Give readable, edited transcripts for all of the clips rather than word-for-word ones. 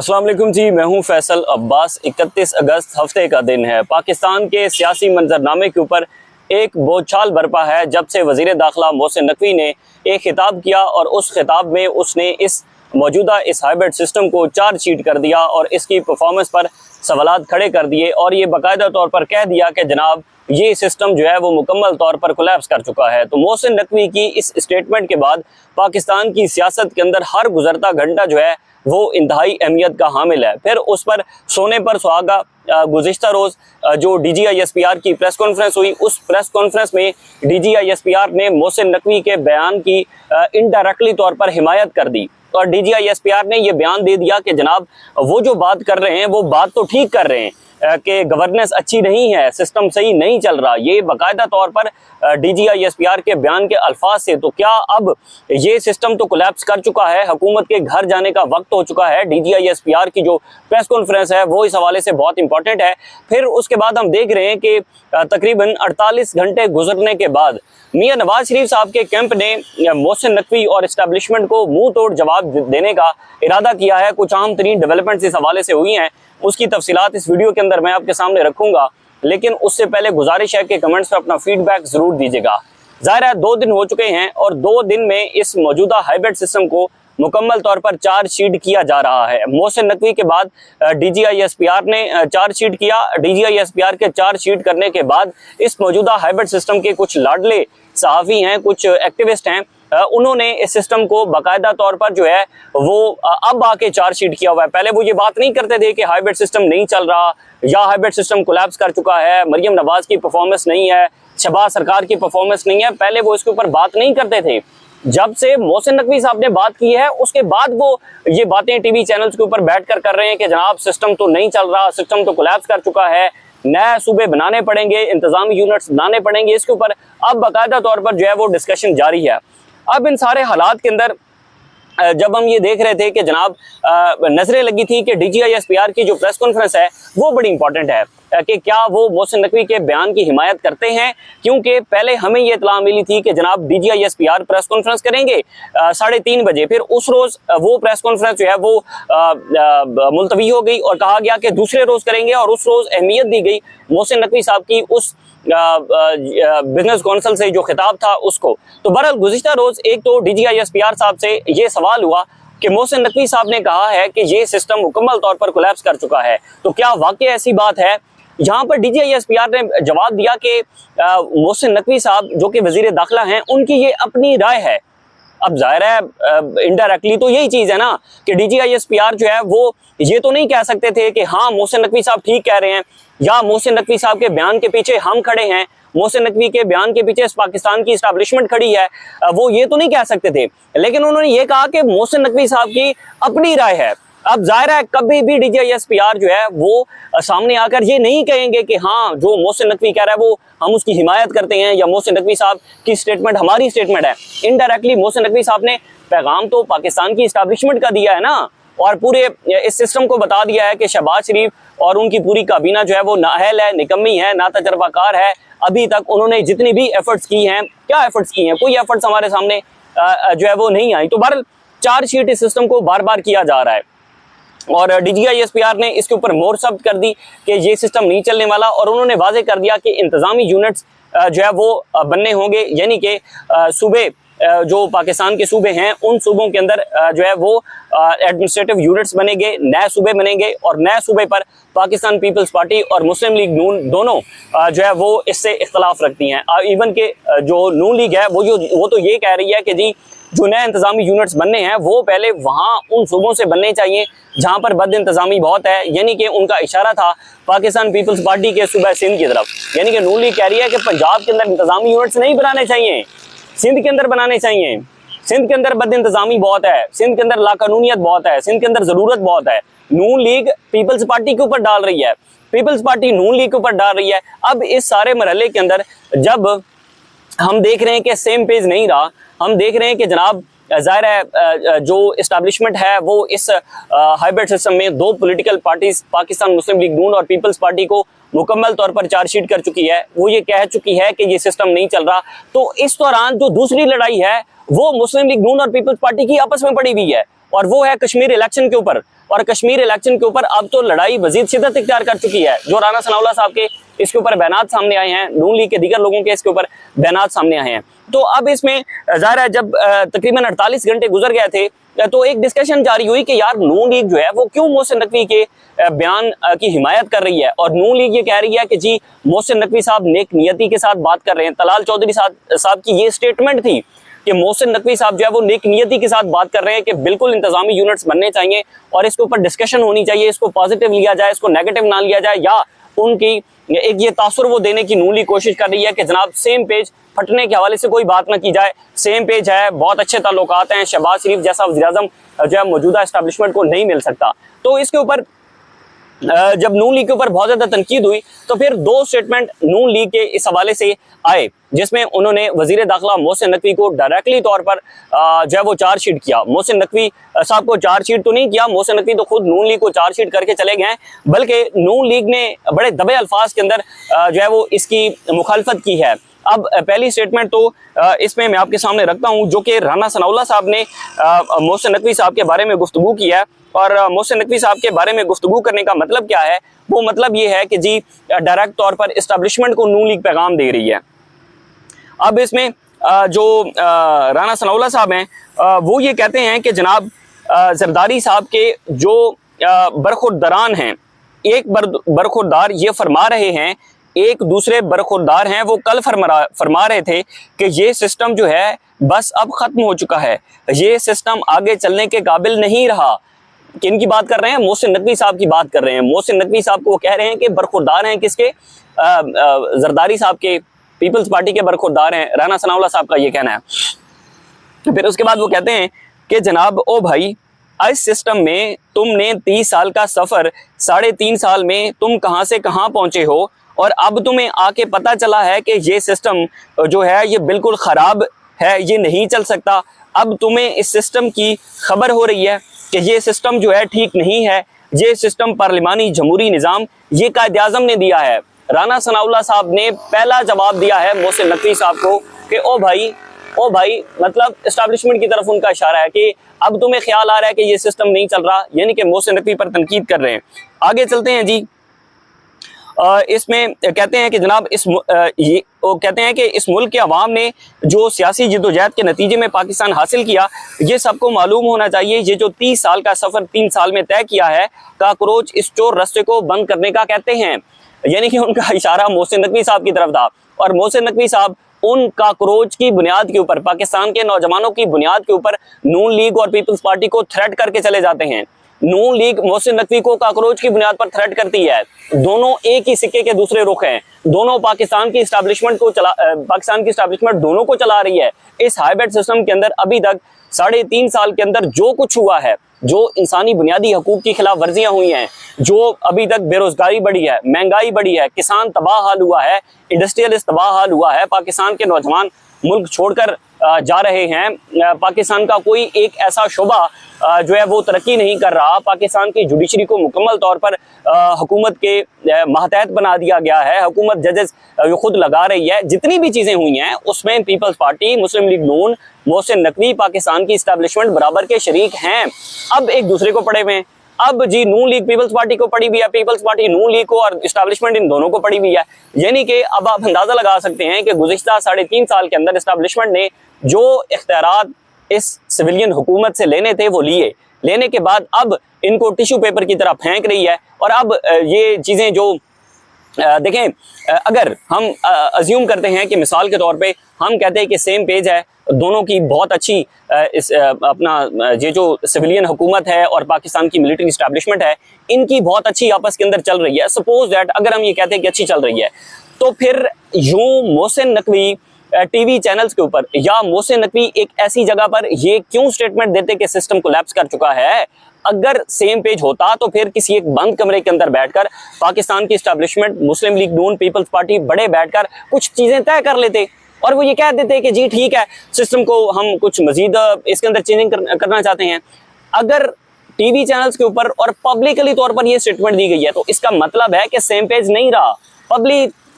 अस्सलाम वालेकुम जी, मैं हूं फैसल अब्बास। 31 अगस्त हफ्ते का दिन है। पाकिस्तान के सियासी मंजरनामे के ऊपर एक बोझाल बरपा है जब से वज़ीर दाखिला मोहसिन नकवी ने एक खिताब किया और उस खिताब में उसने इस मौजूदा इस हाइब्रिड सिस्टम को चार्जशीट कर दिया और इसकी परफॉर्मेंस पर सवालात खड़े कर दिए और ये बाकायदा तौर पर कह दिया कि जनाब ये सिस्टम जो है वो मुकम्मल तौर पर कोलैप्स कर चुका है। तो मोहसिन नकवी की इस स्टेटमेंट के बाद पाकिस्तान की सियासत के अंदर हर गुजरता घंटा जो है वो इंतहाई अहमियत का हामिल है। फिर उस पर सोने पर सुहागा गुज़िश्ता रोज़ जो DGISPR की प्रेस कॉन्फ्रेंस हुई, उस प्रेस कॉन्फ्रेंस में DGISPR ने मोहसिन नकवी के बयान की इनडायरेक्टली तौर पर हिमायत कर दी और DGISPR ने ये बयान दे दिया कि जनाब वो जो बात कर रहे हैं वो बात तो ठीक कर रहे हैं कि गवर्नेंस अच्छी नहीं है, सिस्टम सही नहीं चल रहा। ये बाकायदा तौर पर DGISPR के बयान के अल्फाज से, तो क्या अब ये सिस्टम तो कोलैप्स कर चुका है, हुकूमत के घर जाने का वक्त हो चुका है। DGISPR की जो प्रेस कॉन्फ्रेंस है वो इस हवाले से बहुत इंपॉर्टेंट है। फिर उसके बाद हम देख रहे हैं कि तकरीबन 48 घंटे गुजरने के बाद मियां नवाज शरीफ साहब के कैंप ने मोहसिन नकवी और इस्टेब्लिशमेंट को मुंह तोड़ जवाब देने का इरादा किया है। कुछ अहम तरीन डेवलपमेंट्स इस हवाले से हुई हैं, उसकी तफसीलात इस वीडियो के अंदर मैं आपके सामने रखूंगा, लेकिन उससे पहले गुजारिश है कि कमेंट्स पर अपना फीडबैक जरूर दीजिएगा। ज़ाहिर है 2 दिन हो चुके हैं और 2 दिन में इस मौजूदा हाइब्रिड सिस्टम को मुकम्मल तौर पर चार्जशीट किया जा रहा है। मोहसिन नकवी के बाद DGISPR ने चार्जशीट किया। DGISPR के चार्जशीट करने के बाद इस मौजूदा हाइब्रिड सिस्टम के कुछ लाडले सहाफ़ी हैं, कुछ एक्टिविस्ट हैं, उन्होंने इस सिस्टम को बाकायदा तौर पर जो है वो अब आके चार्जशीट किया हुआ है। पहले वो ये बात नहीं करते थे कि हाइब्रिड सिस्टम नहीं चल रहा या हाइब्रिड सिस्टम कोलैप्स कर चुका है, मरियम नवाज की परफॉर्मेंस नहीं है, शहबाज सरकार की परफॉर्मेंस नहीं है। पहले वो इसके ऊपर बात नहीं करते थे। जब से मोहसिन नकवी साहब ने बात की है उसके बाद वो ये बातें टीवी चैनल्स के ऊपर बैठकर कर रहे हैं कि जनाब सिस्टम तो नहीं चल रहा, सिस्टम तो कोलैप्स कर चुका है, नए सूबे बनाने पड़ेंगे, इंतजामी यूनिट्स बनाने पड़ेंगे। इसके ऊपर अब बाकायदा तौर पर जो है वो डिस्कशन जारी है। अब इन सारे हालात के अंदर जब हम ये देख रहे थे कि जनाब नजरें लगी थी कि DGISPR की जो प्रेस कॉन्फ्रेंस है वो बड़ी इंपॉर्टेंट है कि क्या वो मोहसिन नकवी के बयान की हिमायत करते हैं, क्योंकि पहले हमें ये इत्तला मिली थी कि जनाब DGISPR प्रेस कॉन्फ्रेंस करेंगे 3:30 बजे। फिर उस रोज़ वो प्रेस कॉन्फ्रेंस जो है वो मुलतवी हो गई और कहा गया कि दूसरे रोज़ करेंगे और उस रोज़ अहमियत दी गई मोहसिन नकवी साहब की उस बिजनेस कौंसल से जो खिताब था उसको। तो बहरहाल गुज़िश्ता रोज़ एक तो DGISPR साहब से ये सवाल हुआ कि मोहसिन नकवी साहब ने कहा है कि ये सिस्टम मुकम्मल तौर पर कोलैप्स कर चुका है, तो क्या वाकई ऐसी बात है? यहाँ पर DGISPR ने जवाब दिया कि मोहसिन नकवी साहब जो कि वज़ीर दाखिला हैं उनकी ये अपनी राय है। अब जाहिर है इनडायरेक्टली तो यही चीज़ है ना कि DGISPR जो है वो ये तो नहीं कह सकते थे कि हाँ मोहसिन नकवी साहब ठीक कह रहे हैं या मोहसिन नकवी साहब के बयान के पीछे हम खड़े हैं, मोहसिन नकवी के बयान के पीछे पाकिस्तान की इस्टेब्लिशमेंट खड़ी है, वो ये तो नहीं कह सकते थे। लेकिन उन्होंने ये कहा कि मोहसिन नकवी साहब की अपनी राय है। अब जाहिर है कभी भी DGISPR जो है वो सामने आकर ये नहीं कहेंगे कि हाँ जो मोहसिन नकवी कह रहा है वो हम उसकी हिमायत करते हैं या मोहसिन नकवी साहब की स्टेटमेंट हमारी स्टेटमेंट है। इनडायरेक्टली मोहसिन नकवी साहब ने पैगाम तो पाकिस्तान की इस्टेब्लिशमेंट का दिया है ना, और पूरे इस सिस्टम को बता दिया है कि शहबाज शरीफ और उनकी पूरी काबीना जो है वो नाअहल है, निकम्मी है, ना तजर्बाकार है। अभी तक उन्होंने जितनी भी एफर्ट्स की हैं, क्या एफर्ट्स की हैं, कोई एफर्ट्स हमारे सामने जो है वो नहीं आई। तो बहरहाल चार्जशीट इस सिस्टम को बार बार किया जा रहा है और DGISPR ने इसके ऊपर मोहर सब्त कर दी कि ये सिस्टम नहीं चलने वाला और उन्होंने वाजे कर दिया कि इंतजामी यूनिट्स जो है वो बनने होंगे, यानी कि सूबे जो पाकिस्तान के सूबे हैं उन सूबों के अंदर जो है वो एडमिनिस्ट्रेटिव यूनिट्स बनेंगे, नए सूबे बनेंगे और नए सूबे पर पाकिस्तान पीपल्स पार्टी और मुस्लिम लीग नून दोनों जो है वो इससे इख्तलाफ रखती हैं। इवन के जो नून लीग है वो तो ये कह रही है कि जी जो नए इंतजामी यूनिट्स बनने हैं वो पहले वहाँ उन सूबों से बनने चाहिए जहाँ पर बद इंतजामी बहुत है, यानी कि उनका इशारा था पाकिस्तान पीपल्स पार्टी के सूबा सिंध की तरफ। यानी कि नून लीग कह रही है कि पंजाब के अंदर इंतजामी यूनिट्स नहीं बनाने चाहिए, सिंध के अंदर बनाने चाहिए। सिंध के अंदर बद इंतजामी बहुत है, सिंध के अंदर लाकानूनियत बहुत है, सिंध के अंदर ज़रूरत बहुत है। नून लीग पीपल्स पार्टी के ऊपर डाल रही है, पीपल्स पार्टी नून लीग के ऊपर डाल रही है। अब इस सारे मरहले के अंदर जब हम देख रहे हैं कि सेम पेज नहीं रहा, हम देख रहे हैं कि जनाब ज़ाहिर है जो इस्टेब्लिशमेंट है वो इस हाइब्रिड सिस्टम में 2 पॉलिटिकल पार्टीज पाकिस्तान मुस्लिम लीग नून और पीपल्स पार्टी को मुकम्मल तौर पर चार्जशीट कर चुकी है। वो ये कह चुकी है कि ये सिस्टम नहीं चल रहा। तो इस दौरान जो दूसरी लड़ाई है वो मुस्लिम लीग नून और पीपल्स पार्टी की आपस में पड़ी हुई है और वो है कश्मीर इलेक्शन के ऊपर। और कश्मीर इलेक्शन के ऊपर अब तो लड़ाई मजीद शिद्दत इख्तियार कर चुकी है। जो राना सनाउल्लाह साहब के इसके ऊपर बयानात सामने आए हैं, नून लीग के दीगर लोगों के इसके ऊपर बयानात सामने आए हैं, तो अब इसमें ज़ाहिर है जब तकरीबन 48 घंटे गुजर गए थे तो एक डिस्कशन जारी हुई कि यार नून लीग जो है वो क्यों मोहसिन नकवी के बयान की हिमायत कर रही है। और नून लीग ये कह रही है कि जी मोहसिन नकवी साहब नेक नियति के साथ बात कर रहे हैं। तलाल चौधरी साहब की ये स्टेटमेंट थी कि मोहसिन नकवी साहब जो है वो नेक नियति के साथ बात कर रहे हैं कि बिल्कुल इंतजामी यूनिट्स बनने चाहिए और इसके ऊपर डिस्कशन होनी चाहिए, इसको पॉजिटिव लिया जाए, इसको नेगेटिव ना लिया जाए, या उनकी एक ये तासुर वो देने की नून लीग कोशिश कर रही है कि जनाब सेम पेज फटने के हवाले से कोई बात ना की जाए, सेम पेज है, बहुत अच्छे ताल्लुकात हैं, शहबाज शरीफ जैसा वज़ीर-ए-आज़म जो है मौजूदा एस्टैब्लिशमेंट को नहीं मिल सकता। तो इसके ऊपर जब नून लीग के ऊपर बहुत ज़्यादा तनकीद हुई तो फिर दो स्टेटमेंट नून लीग के इस हवाले से आए, जिसमें उन्होंने वज़ीर दाखिला मोहसिन नकवी को डायरेक्टली तौर पर जो है वो चार्जशीट किया। मोहसिन नकवी साहब को चार्जशीट तो नहीं किया, मोहसिन नकवी तो खुद नून लीग को चार्जशीट करके चले गए, बल्कि नून लीग ने बड़े दबे अल्फाज के अंदर जो है वो इसकी मुखालफत की है। अब पहली स्टेटमेंट तो इसमें मैं आपके सामने रखता हूं, जो कि राना सनाउल्लाह साहब ने मोहसिन नकवी साहब के बारे में गुफ्तगू की है। और मोहसिन नकवी साहब के बारे में गुफ्तगू करने का मतलब क्या है, वो मतलब ये है कि जी डायरेक्ट तौर पर इस्टेब्लिशमेंट को नून लीग पैगाम दे रही है। अब इसमें जो राना सनाउल्लाह साहब हैं वो ये कहते हैं कि जनाब जरदारी साहब के जो बरखुरदारान हैं, एक बरखुरदार ये फरमा रहे हैं, एक दूसरे बरखुरदार हैं वो कल फरमा रहे थे कि ये सिस्टम जो है बस अब ख़त्म हो चुका है, ये सिस्टम आगे चलने के काबिल नहीं रहा। किन की बात कर रहे हैं? मोहसिन नकवी साहब की बात कर रहे हैं। मोहसिन नकवी साहब को वो कह रहे हैं कि बरखुरदार हैं किसके? जरदारी साहब के, पीपल्स पार्टी के बरखुरदार हैं, राना सनाउल्लाह साहब का ये कहना है। फिर उसके बाद वो कहते हैं कि जनाब ओ भाई, इस सिस्टम में तुमने 30 साल का सफ़र 3.5 साल में तुम कहाँ से कहाँ पहुँचे हो, और अब तुम्हें आके पता चला है कि ये सिस्टम जो है ये बिल्कुल ख़राब है, ये नहीं चल सकता। अब तुम्हें इस सिस्टम की खबर हो रही है कि ये सिस्टम जो है ठीक नहीं है, ये सिस्टम पार्लिमानी जमहूरी निज़ाम ये कायद-ए-आज़म ने दिया है। राना सनाउल्लाह साहब ने पहला जवाब दिया है मोहसिन नकवी साहब को कि ओ भाई, मतलब इस्टेब्लिशमेंट की तरफ उनका इशारा है कि अब तुम्हें ख्याल आ रहा है कि ये सिस्टम नहीं चल रहा, यानी कि मोहसिन नकवी पर तनकीद कर रहे हैं। आगे चलते हैं जी। इसमें कहते हैं कि जनाब कहते हैं कि इस मुल्क के अवाम ने जो सियासी जद्दोजहद के नतीजे में पाकिस्तान हासिल किया, ये सबको मालूम होना चाहिए। ये जो 30 साल का सफ़र 3 साल में तय किया है, काकरोच इस चोर रास्ते को बंद करने का कहते हैं, यानी कि उनका इशारा मोहसिन नकवी साहब की तरफ था। और मोहसिन नकवी साहब उन काकरोच की बुनियाद के ऊपर, पाकिस्तान के नौजवानों की बुनियाद के ऊपर नून लीग और पीपल्स पार्टी को थ्रेट करके चले जाते हैं। नून लीग मोहसिन नकवी को काकरोच की बुनियाद पर थ्रेट करती है। दोनों एक ही सिक्के के दूसरे रुख हैं, दोनों पाकिस्तान की इस्टेब्लिशमेंट दोनों को चला रही है। इस हाइब्रिड सिस्टम के अंदर अभी तक 3.5 साल के अंदर जो कुछ हुआ है, जो इंसानी बुनियादी हकूक की खिलाफ वर्जियाँ हुई हैं, जो अभी तक बेरोजगारी बढ़ी है, महंगाई बढ़ी है, किसान तबाह हाल हुआ है, इंडस्ट्रियलिस्ट तबाह हाल हुआ है, पाकिस्तान के नौजवान मुल्क छोड़कर जा रहे हैं, पाकिस्तान का कोई एक ऐसा शोबा जो है वो तरक्की नहीं कर रहा, पाकिस्तान की जुडिशरी को मुकम्मल तौर पर हुकूमत के महतहत बना दिया गया है, हुकूमत जजेस खुद लगा रही है। जितनी भी चीज़ें हुई हैं उसमें पीपल्स पार्टी, मुस्लिम लीग नून, मोहसिन नकवी, पाकिस्तान की इस्टेब्लिशमेंट बराबर के शरीक हैं। अब एक दूसरे को पड़े हुए हैं। अब जी नून लीग पीपल्स पार्टी को पड़ी हुई है, पीपल्स पार्टी नून लीग को, और इस्टेब्लिशमेंट इन दोनों को पड़ी हुई है। यानी कि अब आप अंदाजा लगा सकते हैं कि गुज़िश्ता 3.5 साल के अंदर इस्टेब्लिशमेंट ने जो इख्तियारात इस सिविलियन हुकूमत से लेने थे वो लेने के बाद अब इनको टिश्यू पेपर की तरह फेंक रही है। और अब ये चीज़ें जो देखें, अगर हम अज्यूम करते हैं कि मिसाल के तौर पे हम कहते हैं कि सेम पेज है, दोनों की बहुत अच्छी अपना ये जो सिविलियन हुकूमत है और पाकिस्तान की मिलिट्री इस्टेब्लिशमेंट है, इनकी बहुत अच्छी आपस के अंदर चल रही है। सपोज दैट अगर हम ये कहते हैं कि अच्छी चल रही है, तो फिर यूं मोहसिन नकवी टीवी चैनल्स के ऊपर या मोहसिन नकवी एक ऐसी जगह पर ये क्यों स्टेटमेंट देते कि सिस्टम कोलैप्स कर चुका है? अगर सेम पेज होता तो फिर किसी एक बंद कमरे के अंदर बैठकर पाकिस्तान की इस्टेब्लिशमेंट, मुस्लिम लीग नून, पीपल्स पार्टी बड़े बैठकर कुछ चीज़ें तय कर लेते और वो ये कह देते कि जी ठीक है, सिस्टम को हम कुछ मजीद इसके अंदर चेंजिंग करना चाहते हैं। अगर टीवी चैनल्स के ऊपर और पब्लिकली तौर पर ये स्टेटमेंट दी गई है तो इसका मतलब है कि सेम पेज नहीं रहा।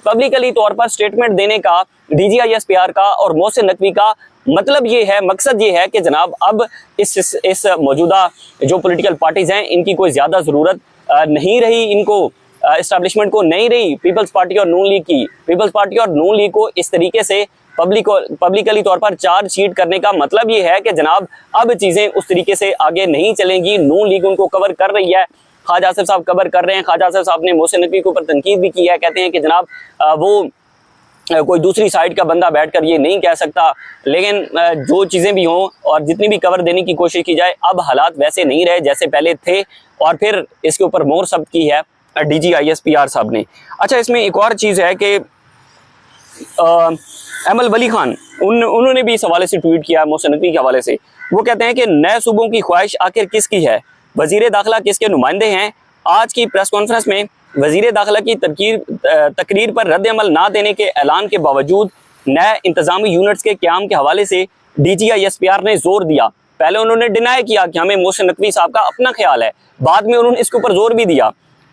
पब्लिकली तौर पर स्टेटमेंट देने का DGISPR का और मोहसिन नकवी का मतलब ये है, मकसद ये है कि जनाब अब इस मौजूदा जो पॉलिटिकल पार्टीज हैं इनकी कोई ज़्यादा ज़रूरत नहीं रही, इनको इस्टेब्लिशमेंट को नहीं रही पीपल्स पार्टी और नून लीग की। पीपल्स पार्टी और नून लीग को इस तरीके से पब्लिकली तौर पर चार्जशीट करने का मतलब ये है कि जनाब अब चीज़ें उस तरीके से आगे नहीं चलेंगी। नून लीग उनको कवर कर रही है, ख्वाजा आसिफ साहब कवर कर रहे हैं। ख्वाजा आसिफ साहब ने मोहसिन नकवी के ऊपर तनकीद भी की है, कहते हैं कि जनाब वो कोई दूसरी साइड का बंदा बैठकर ये नहीं कह सकता। लेकिन जो चीज़ें भी हों और जितनी भी कवर देने की कोशिश की जाए, अब हालात वैसे नहीं रहे जैसे पहले थे। और फिर इसके ऊपर मोहर सब्त की है DG ISPR साहब ने। अच्छा, इसमें एक और चीज़ है कि अमल वली खान उन्होंने भी इस हवाले से ट्वीट किया मोहसिन नकवी के हवाले से। वो कहते हैं कि नए सूबों की ख्वाहिश आखिर किसकी है, वजीर दाखिला किसके नुमाइंदे हैं। आज की प्रेस कॉन्फ्रेंस में वजीर दाखिला की तकरीर पर रद्द अमल ना देने के ऐलान के बावजूद नए इंतजामी यूनिट्स के क्याम के हवाले से DG ISPR ने जोर दिया। पहले उन्होंने डिनाई किया कि हमें मोहसिन नकवी साहब का अपना ख्याल है, बाद में उन्होंने इसके ऊपर जोर भी दिया।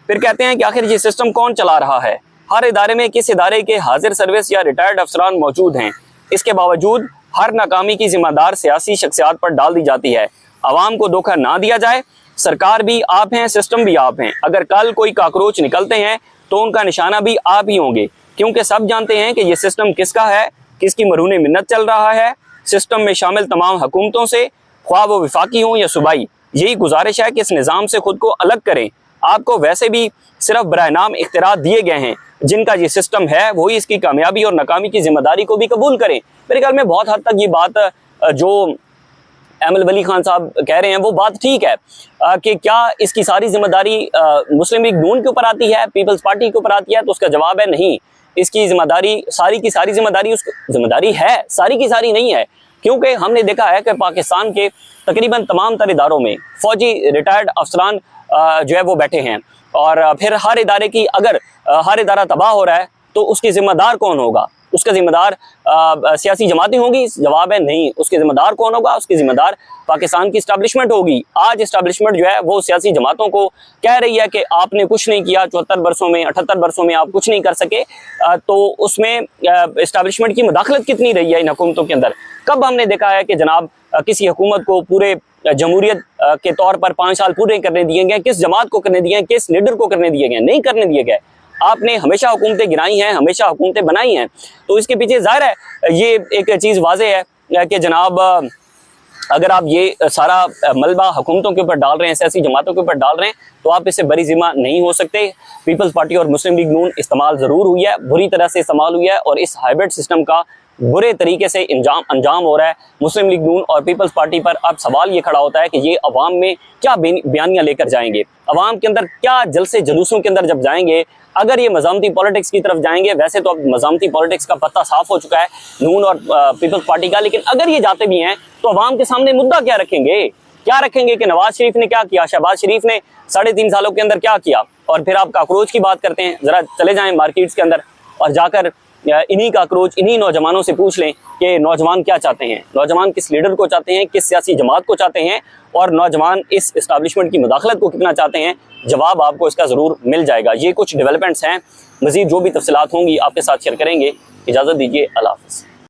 फिर कहते हैं कि आखिर ये सिस्टम कौन चला रहा है, हर इदारे में किस इदारे के हाजिर सर्विस या रिटायर्ड अफसरान मौजूद हैं। इसके बावजूद हर नाकामी की जिम्मेदार सियासी शख्सियात पर डाल दी जाती है। आवाम को धोखा ना दिया जाए, सरकार भी आप हैं, सिस्टम भी आप हैं। अगर कल कोई काकरोच निकलते हैं तो उनका निशाना भी आप ही होंगे, क्योंकि सब जानते हैं कि ये सिस्टम किसका है, किसकी मरूने मिन्नत चल रहा है। सिस्टम में शामिल तमाम हुकूमतों से, ख्वाह वो विफाकी हों या सूबाई, यही गुजारिश है कि इस निज़ाम से खुद को अलग करें। आपको वैसे भी सिर्फ बराए नाम इख्तियारात दिए गए हैं, जिनका ये सिस्टम है वही इसकी कामयाबी और नाकामी की जिम्मेदारी को भी कबूल करें। मेरे ख्याल में बहुत हद तक ये बात जो अमल वली खान साहब कह रहे हैं वो बात ठीक है कि क्या इसकी सारी जिम्मेदारी मुस्लिम लीग नून के ऊपर आती है, पीपल्स पार्टी के ऊपर आती है, तो उसका जवाब है नहीं। इसकी जिम्मेदारी सारी की सारी जिम्मेदारी है, सारी की सारी नहीं है। क्योंकि हमने देखा है कि पाकिस्तान के तकरीबन तमाम तर इदारों में फौजी रिटायर्ड अफसरान जो है वो बैठे हैं, और फिर हर इदारे की अगर हर इदारा तबाह हो रहा है तो उसकी जिम्मेदार कौन होगा? उसका जिम्मेदार सियासी जमातें होंगी? जवाब है नहीं। उसके जिम्मेदार कौन होगा? उसकी जिम्मेदार पाकिस्तान की इस्टेब्लिशमेंट होगी। आज इस्टेब्लिशमेंट जो है वो सियासी जमातों को कह रही है कि आपने कुछ नहीं किया, 74 वर्षों में 78 वर्षों में आप कुछ नहीं कर सके। तो उसमें इस्टेब्लिशमेंट की मुदाखलत कितनी रही है इन हुकूमतों के अंदर? कब हमने देखा है कि जनाब किसी हुकूमत को पूरे जमहूरियत के तौर पर 5 साल पूरे करने दिए गए? किस जमात को करने दिए गए? किस लीडर को करने दिए गए? नहीं करने दिए गए। आपने हमेशा हुकूमतें गिराई हैं, हमेशा हुकूमतें बनाई हैं। तो इसके पीछे ज़ाहिर है ये एक चीज़ वाज़े है कि जनाब अगर आप ये सारा मलबा हुकूमतों के ऊपर डाल रहे हैं, सियासी जमातों के ऊपर डाल रहे हैं, तो आप इससे बरी ज़िम्मा नहीं हो सकते। पीपल्स पार्टी और मुस्लिम लीग नून इस्तेमाल ज़रूर हुई है, बुरी तरह से इस्तेमाल हुई है, और इस हाइब्रिड सिस्टम का बुरे तरीके से अंजाम हो रहा है। मुस्लिम लीग नून और पीपल्स पार्टी पर अब सवाल ये खड़ा होता है कि ये अवाम में क्या बयानियाँ लेकर जाएंगे, अवाम के अंदर क्या जलसे जुलूसों के अंदर जब जाएंगे। अगर ये मज़ामती पॉलिटिक्स की तरफ जाएंगे, वैसे तो अब मज़ामती पॉलिटिक्स का पत्ता साफ हो चुका है नून और पीपल्स पार्टी का, लेकिन अगर ये जाते भी हैं तो अवाम के सामने मुद्दा क्या रखेंगे? क्या रखेंगे कि नवाज शरीफ ने क्या किया, शहबाज शरीफ ने 3.5 सालों के अंदर क्या किया? और फिर आप काकरोच की बात करते हैं। ज़रा चले जाएँ मार्केट्स के अंदर और जाकर इन्हीं काकरोच, इन्हीं नौजवानों से पूछ लें कि नौजवान क्या चाहते हैं, नौजवान किस लीडर को चाहते हैं, किस सियासी जमात को चाहते हैं, और नौजवान इस इस्टेब्लिशमेंट की मुदाखलत को कितना चाहते हैं। जवाब आपको इसका ज़रूर मिल जाएगा। ये कुछ डेवलपमेंट्स हैं, मज़ीद जो भी तफसीलात होंगी आपके साथ शेयर करेंगे। इजाज़त दीजिए, अल्लाह हाफ़िज़।